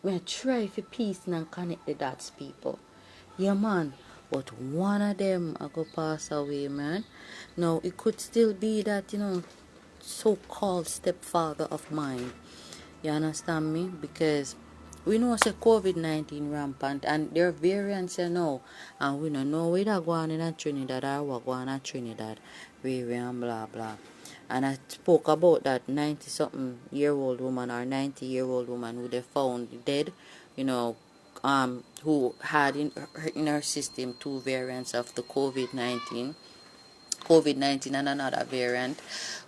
me I try to piece and connect the dots, people. Yeah, man. But one of them I go pass away, man. Now, it could still be that, so-called stepfather of mine. You understand me? Because we know it's a COVID-19 rampant, and there are variants, and we don't know whether go on in Trinidad or what go on in Trinidad, variant, blah, blah. And I spoke about that 90-something-year-old woman or 90-year-old woman who they found dead, who had in her system 2 variants of the COVID-19 and another variant,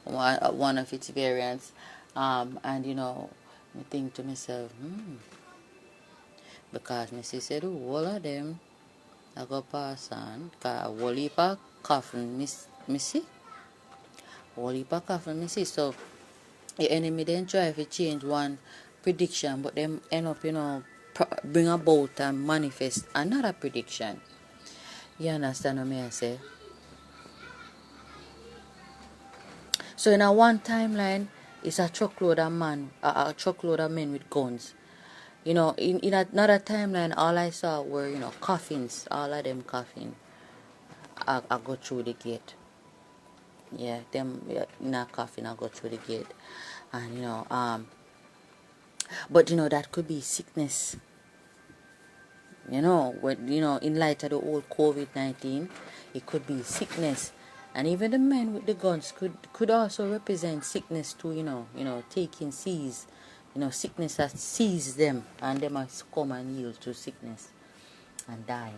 one of its variants, and I think to myself, because my sister said, all of them I go pass on, because a whole heap of coffin missy, whole heap of coffin missy. So the enemy then try to change one prediction, but them end up bring about and manifest another prediction. You understand what I say? So in a one timeline, it's a truckload of men with guns. In another timeline, all I saw were coffins, all of them coffin. I go through the gate. Yeah, them in a coffin, I go through the gate, and but that could be sickness. In light of the old COVID-19, it could be sickness. And even the men with the guns could also represent sickness too, taking seize, sickness that seizes them, and they must come and yield to sickness and die.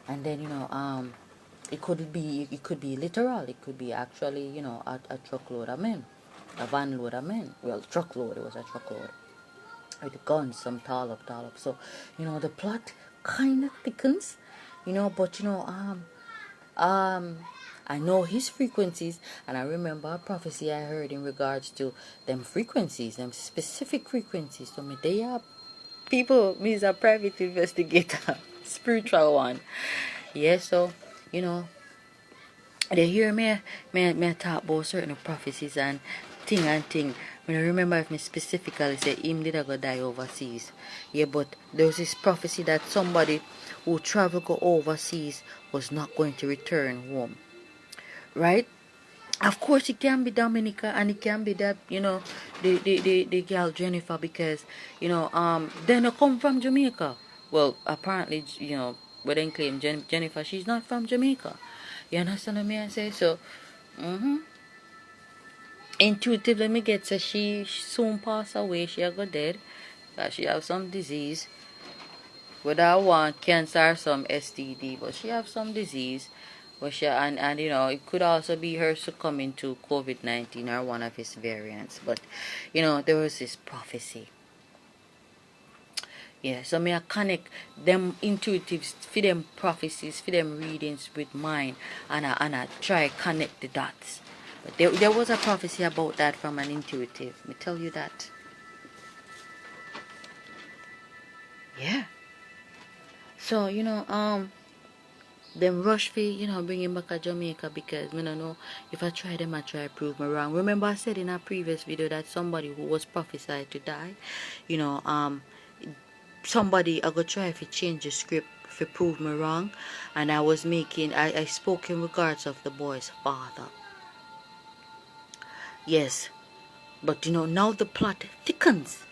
And then, it could be literal, it could be actually, a truckload of men, a van load of men. Well, truckload, it was a truckload. With the guns, some tall up. So, the plot kind of thickens, but, I know his frequencies, and I remember a prophecy I heard in regards to them frequencies, them specific frequencies. So, they are people, me is a private investigator, spiritual one. Yeah, so, they hear me talk about certain prophecies, and thing and thing. I remember if me specifically say him did go die overseas. Yeah, but there was this prophecy that somebody who travel go overseas was not going to return home. Right? Of course it can be Dominica and it can be that, the girl Jennifer, because, they not come from Jamaica. Well, apparently, we then claim Jennifer, she's not from Jamaica. You understand what I say? So, intuitively me get say she soon pass away, she go dead, because she have some disease. Whether I want cancer or some STD, but she have some disease. But she, and it could also be her succumbing to COVID-19 or one of its variants. But, there was this prophecy. Yeah, so me I connect them intuitives for them prophecies, for them readings with mine, and I try connect the dots. But there was a prophecy about that from an intuitive. Me tell you that. Yeah. So, them rush for, bring him back to Jamaica, because me don't know if I try them, I try prove me wrong. Remember I said in a previous video that somebody who was prophesied to die, somebody I go try to change the script to prove me wrong, and I spoke in regards of the boy's father. Yes, but now the plot thickens.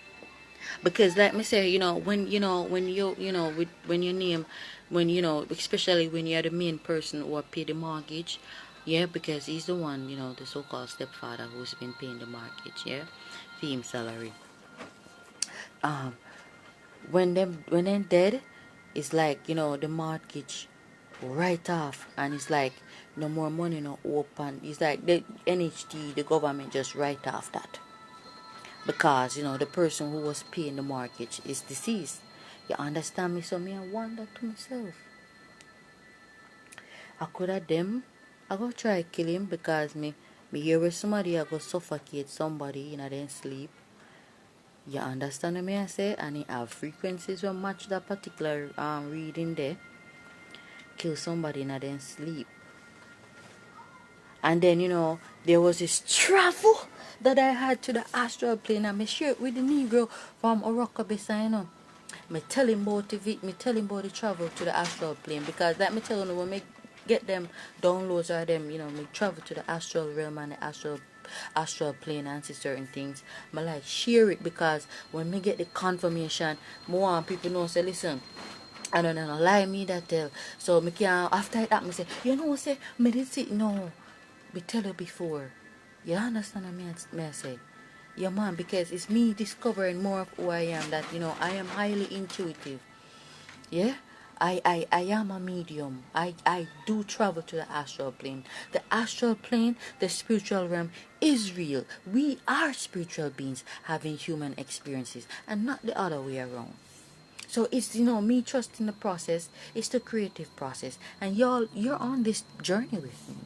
Because let me say, when when your name, when especially when you're the main person who pay the mortgage, yeah, because he's the one, the so-called stepfather who's been paying the mortgage, yeah, for him salary. When they're dead, it's like, the mortgage right off, and it's like no more money no open. It's like the NHT, the government just write off that. Because, the person who was paying the mortgage is deceased. You understand me? So me I wonder to myself, I could have them, I go try kill him, because me hear where somebody I go suffocate somebody in their sleep. You understand me I say? And it have frequencies will match that particular reading there. Kill somebody in their sleep. And then, there was this travel that I had to the astral plane, and me share it with the Negro from Orocco, Me tell him about the travel to the astral plane, because let me tell you, when me get them downloads or them, me travel to the astral realm and the astral plane and see certain things. Me like share it, because when me get the confirmation, more people know, say, listen, I don't know, lie me that tell. So me can, after that, me say, say, me did see, no, me tell you before. You understand what me I say? Yeah, man, because it's me discovering more of who I am, that, I am highly intuitive. Yeah? I am a medium. I do travel to the astral plane. The astral plane, the spiritual realm, is real. We are spiritual beings having human experiences, and not the other way around. So it's, me trusting the process. It's the creative process. And you're on this journey with me.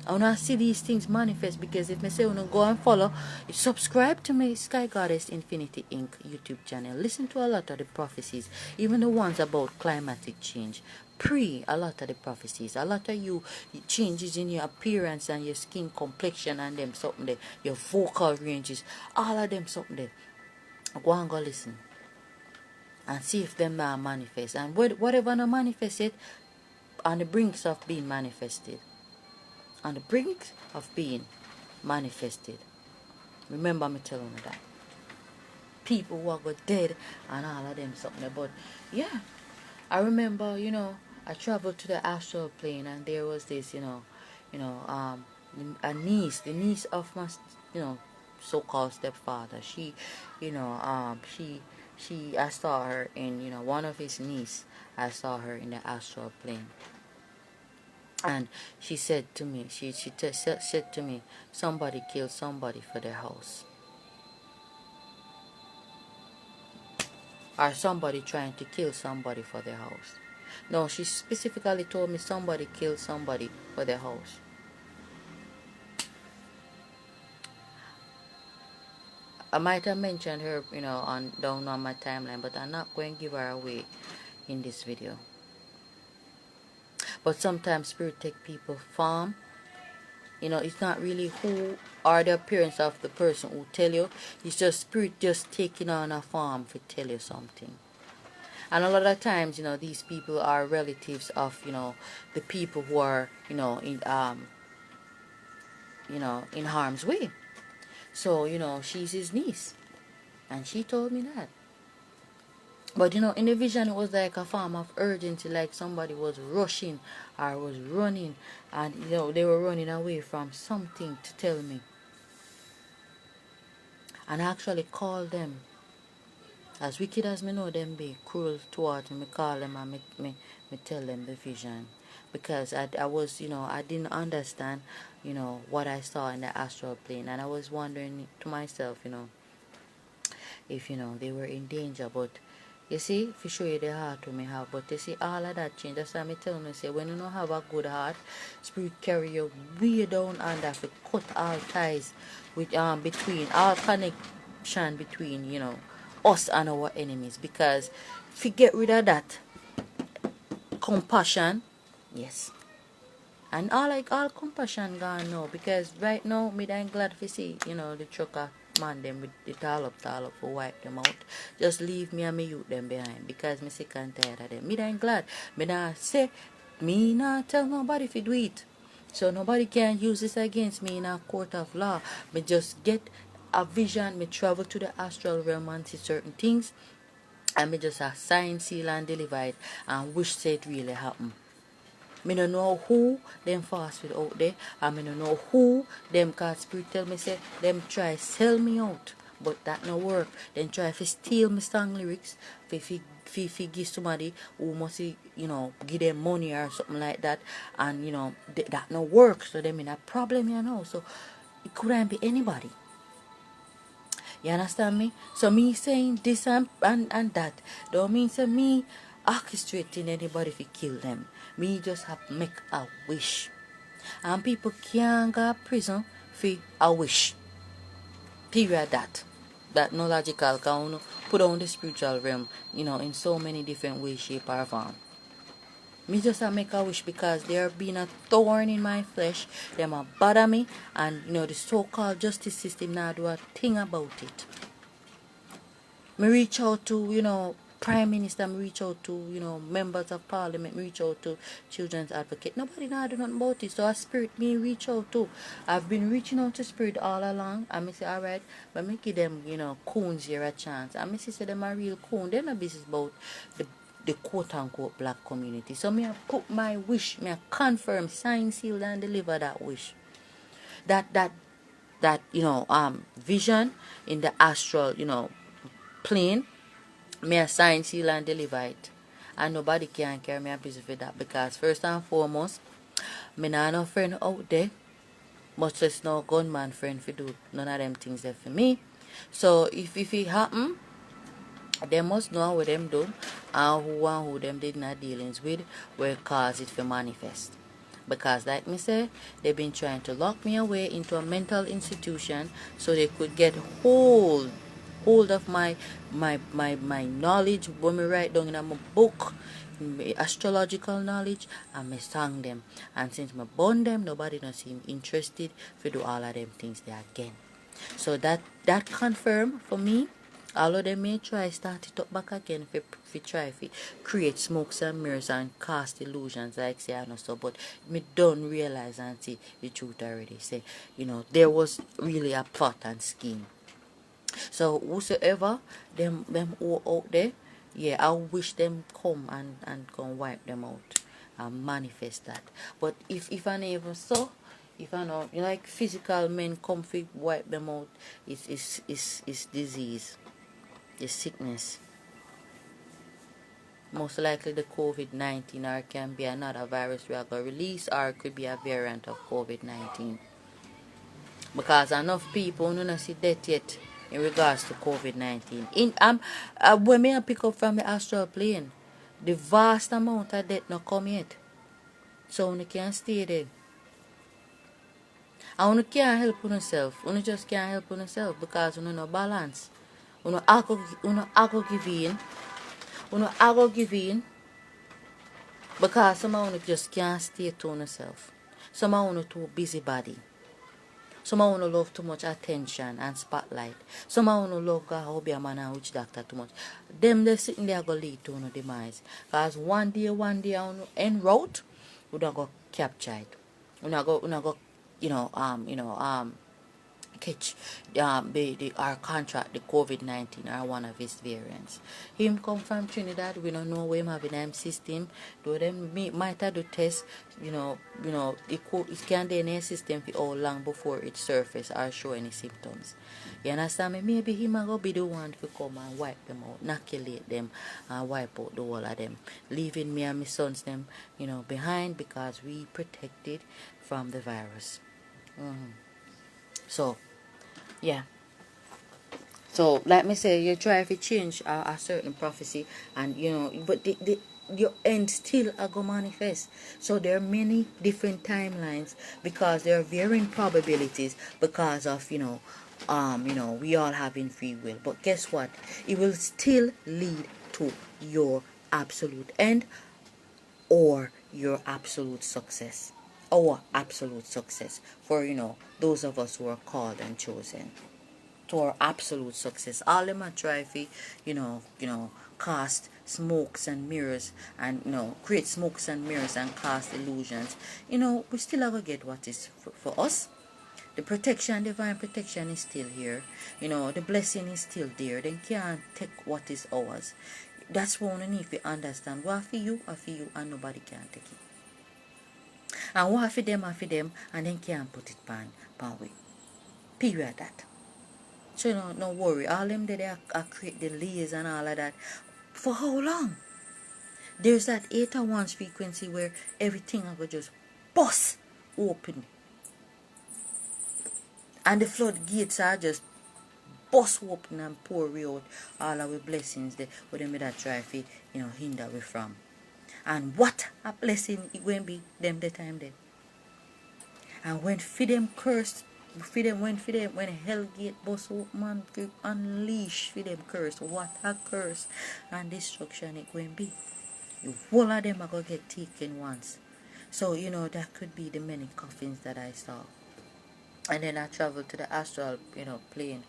I want to see these things manifest, because if I say go and follow, subscribe to my Sky Goddess Infinity Inc. YouTube channel. Listen to a lot of the prophecies, even the ones about climatic change. Pray a lot of the prophecies. A lot of you changes in your appearance and your skin complexion and them something there. Your vocal ranges, all of them something there. Go and go listen and see if them now manifest. And whatever not manifested, on the brinks of being manifested. On the brink of being manifested. Remember me telling you that. People who are got dead and all of them something. But yeah, I remember, I traveled to the astral plane, and there was this, a niece, the niece of my, so-called stepfather. She, I saw her in, one of his niece. I saw her in the astral plane. And she said to me, she said to me, somebody killed somebody for their house. Or somebody trying to kill somebody for their house. No, she specifically told me somebody killed somebody for their house. I might have mentioned her, down on my timeline, but I'm not going to give her away in this video. But sometimes spirit take people farm. It's not really who or the appearance of the person who tell you. It's just spirit just taking on a form to tell you something. And a lot of times, these people are relatives of, the people who are, in harm's way. So, she's his niece. And she told me that. But, in the vision, it was like a form of urgency, like somebody was rushing or was running. And, they were running away from something to tell me. And I actually called them. As wicked as me know them be, cruel towards me, call them and me tell them the vision. Because I was, I didn't understand, what I saw in the astral plane. And I was wondering to myself, if, they were in danger. But, you see, if you show you the heart we have. But, you see, all of that change. That's why I tell me, say, when you don't have a good heart, spirit carry you way down under to cut all ties with between, all connection between, us and our enemies. Because if you get rid of that compassion, yes, and all compassion gone now. Because right now me I'm glad to see the trucker man them with the tall up for wipe them out. Just leave me and me youth them behind, because me sick and tired of them. Me I'm glad. Me not say, me not tell nobody if you do it, so nobody can use this against me in a court of law. Me just get a vision, me travel to the astral realm and see certain things, and me just sign, seal and deliver it and wish say it really happen. Me don't know who them fast with out there, and me don't know who them, cause spirit tell me say them try sell me out, but that no work. Then try to steal my song lyrics if give somebody who must give them money or something like that, and that no work. So them in a problem, so it couldn't be anybody. You understand me? So me saying this and that don't mean say me orchestrating anybody to kill them. Me just have to make a wish. And people can't go to prison for a wish. Period that. That no logical, can put on the spiritual realm, in so many different ways, shape or form. Me just a make a wish, because there been a thorn in my flesh. Them a bother me, and the so-called justice system now do a thing about it. Me reach out to Prime Minister, me reach out to members of Parliament, me reach out to Children's Advocate. Nobody now do nothing about it. So a spirit me reach out to. I've been reaching out to spirit all along, and me say alright, but me give them coons here a chance. And me say them a real coon. They're not business about the quote-unquote black community. So me I put my wish, me I confirm, sign, seal and deliver that wish. That vision in the astral, plane, me I sign, seal and deliver it. And nobody can carry me a busy for that, because first and foremost, me not no friend out there, much less no gunman friend for do none of them things there for me. So if it happen, they must know what them do and who them did not dealings with will cause it to manifest. Because like me say, they've been trying to lock me away into a mental institution so they could get hold of my knowledge when me write down in my book, my astrological knowledge, and me sang them. And since me burn them, nobody don't seem interested to do all of them things there again. So that confirm for me. Although they may try start it up back again if try to create smokes and mirrors and cast illusions like say I know so, but me don't realize and see the truth already. Say, there was really a plot and scheme. So whosoever them who out there, yeah, I wish them come and come wipe them out and manifest that. But if I never so, if I know like physical men come to wipe them out, it's disease. The sickness, most likely the COVID-19, or can be another virus we are going to release, or it could be a variant of COVID-19, because enough people don't see death yet in regards to COVID-19. When I pick up from the astral plane, the vast amount of death not come yet, so you can't stay there. And you can't help yourself. You just can't help yourself because you no balance. You go give in because some of you just can't stay to yourself. Some of you too busybody. Some I wanna love too much attention and spotlight. Some I wanna love God how be a man and witch doctor too much. Them they sitting there go lead to no demise. Cause one day on en route, we don't go capture it. We not go catch our contract the COVID-19 or one of his variants. Him come from Trinidad, we don't know where him having him system. Do them might have do test, it can be in a system for how long before it surface or show any symptoms. You understand me? Maybe he might go be the one to come and wipe them out, inoculate them and wipe out the whole of them. Leaving me and my sons them, behind because we protected from the virus. So, yeah. So, like me say, you try to change a certain prophecy, and but your end still a go manifest. So there are many different timelines because there are varying probabilities because of we all having free will. But guess what? It will still lead to your absolute end or your absolute success. Our absolute success for those of us who are called and chosen to our absolute success. All them are try to cast smokes and mirrors and create smokes and mirrors and cast illusions. We still have to get what is for us. The protection, divine protection is still here. The blessing is still there. They can't take what is ours. That's what we need to understand. What for you, and nobody can take it. And what for them, and then can't put it pan way. Period that. So no worry. All them that they create the layers and all of that. For how long? There's that 801 frequency where everything will just bust open. And the floodgates are just bust open and pour out all our blessings there. What them that try to hinder we from. And what a blessing it going to be them the time there. And when for them cursed, when hell gate bust open, man, unleash for them curse. What a curse and destruction it going to be. The whole of them are going to get taken once. So, that could be the many coffins that I saw. And then I traveled to the astral, plane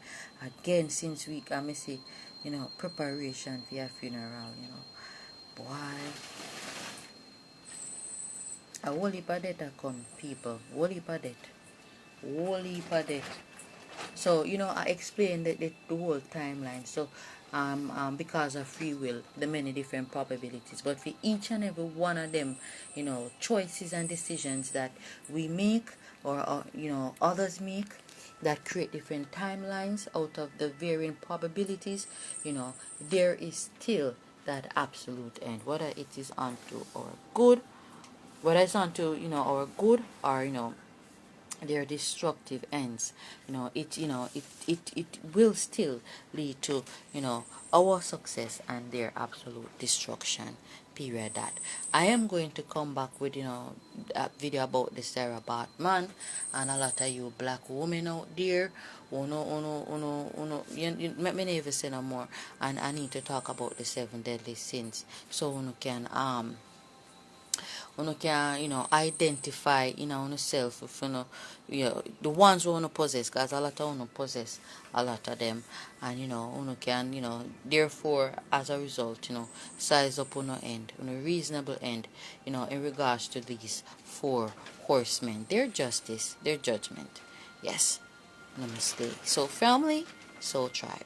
again since week. I may say, preparation for your funeral, Boy. A whole heap of death come, people. Whole heap of death. So, I explained the whole timeline. So, because of free will, the many different probabilities. But for each and every one of them, choices and decisions that we make or others make that create different timelines out of the varying probabilities, there is still that absolute end. Whether it is unto our good, whether it's unto, our good or, their destructive ends, it will still lead to our success and their absolute destruction. Period. That I am going to come back with a video about the Sarah Batman and a lot of you black women out there you make me never say no more, and I need to talk about the 7 deadly sins so you can identify in ourselves if the ones who wanna possess, because a lot of wanna possess a lot of them, and can therefore as a result size up on end on a reasonable end in regards to these 4 horsemen, their justice, their judgment. Yes. Namaste. So family, soul tribe.